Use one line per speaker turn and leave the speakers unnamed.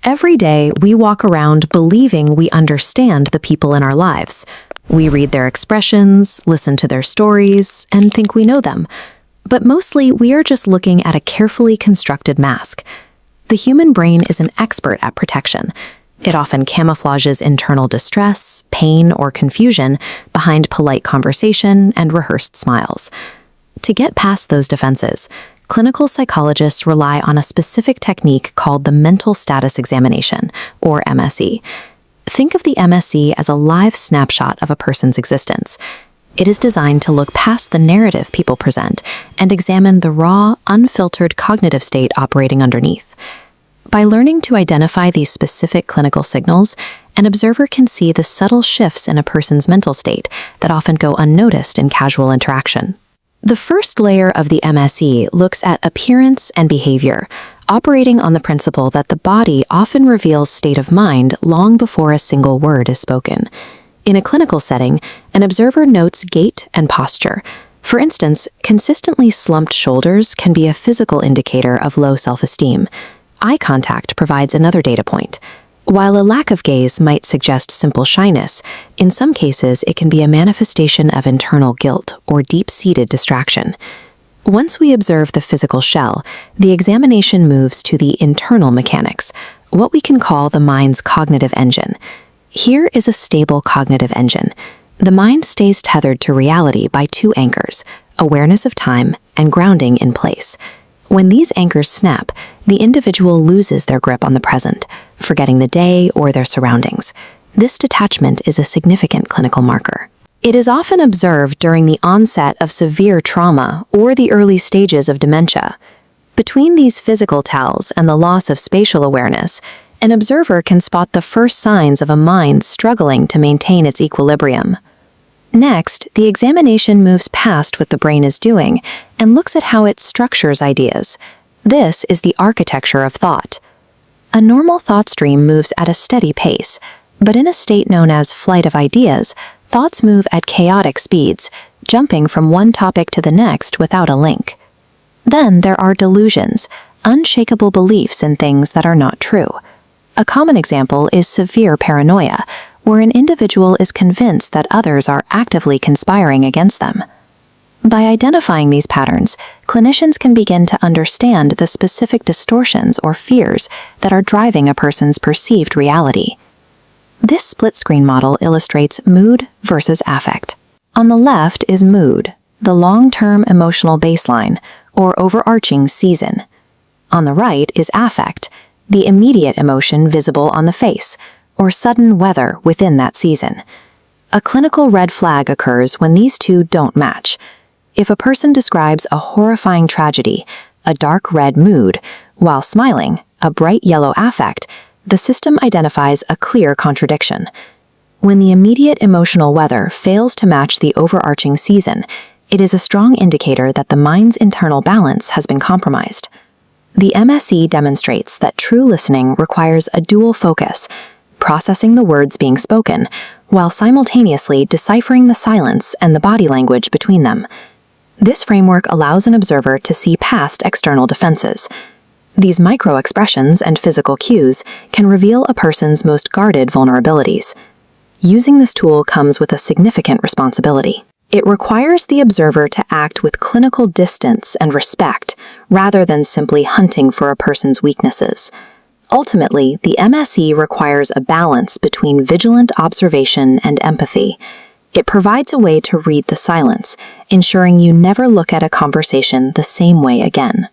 Every day, we walk around believing we understand the people in our lives. We read their expressions, listen to their stories, and think we know them. But mostly, we are just looking at a carefully constructed mask. The human brain is an expert at protection. It often camouflages internal distress, pain, or confusion behind polite conversation and rehearsed smiles. To get past those defenses, clinical psychologists rely on a specific technique called the mental status examination, or MSE. Think of the MSE as a live snapshot of a person's existence. It is designed to look past the narrative people present and examine the raw, unfiltered cognitive state operating underneath. By learning to identify these specific clinical signals, an observer can see the subtle shifts in a person's mental state that often go unnoticed in casual interaction. The first layer of the MSE looks at appearance and behavior, operating on the principle that the body often reveals state of mind long before a single word is spoken. In a clinical setting, an observer notes gait and posture. For instance, consistently slumped shoulders can be a physical indicator of low self-esteem. Eye contact provides another data point. While a lack of gaze might suggest simple shyness, in some cases it can be a manifestation of internal guilt or deep-seated distraction. Once we observe the physical shell, the examination moves to the internal mechanics, what we can call the mind's cognitive engine. Here is a stable cognitive engine. The mind stays tethered to reality by two anchors, awareness of time and grounding in place. When these anchors snap, the individual loses their grip on the present, forgetting the day or their surroundings. This detachment is a significant clinical marker. It is often observed during the onset of severe trauma or the early stages of dementia. Between these physical tells and the loss of spatial awareness, an observer can spot the first signs of a mind struggling to maintain its equilibrium. Next, the examination moves past what the brain is doing and looks at how it structures ideas. This is the architecture of thought. A normal thought stream moves at a steady pace, but in a state known as flight of ideas, thoughts move at chaotic speeds, jumping from one topic to the next without a link. Then there are delusions, unshakable beliefs in things that are not true. A common example is severe paranoia, where an individual is convinced that others are actively conspiring against them. By identifying these patterns, clinicians can begin to understand the specific distortions or fears that are driving a person's perceived reality. This split-screen model illustrates mood versus affect. On the left is mood, the long-term emotional baseline, or overarching season. On the right is affect, the immediate emotion visible on the face, or sudden weather within that season. A clinical red flag occurs when these two don't match. If a person describes a horrifying tragedy, a dark red mood, while smiling, a bright yellow affect, the system identifies a clear contradiction. When the immediate emotional weather fails to match the overarching season, it is a strong indicator that the mind's internal balance has been compromised. The MSE demonstrates that true listening requires a dual focus, processing the words being spoken, while simultaneously deciphering the silence and the body language between them. This framework allows an observer to see past external defenses. These micro-expressions and physical cues can reveal a person's most guarded vulnerabilities. Using this tool comes with a significant responsibility. It requires the observer to act with clinical distance and respect, rather than simply hunting for a person's weaknesses. Ultimately, the MSE requires a balance between vigilant observation and empathy. It provides a way to read the silence, ensuring you never look at a conversation the same way again.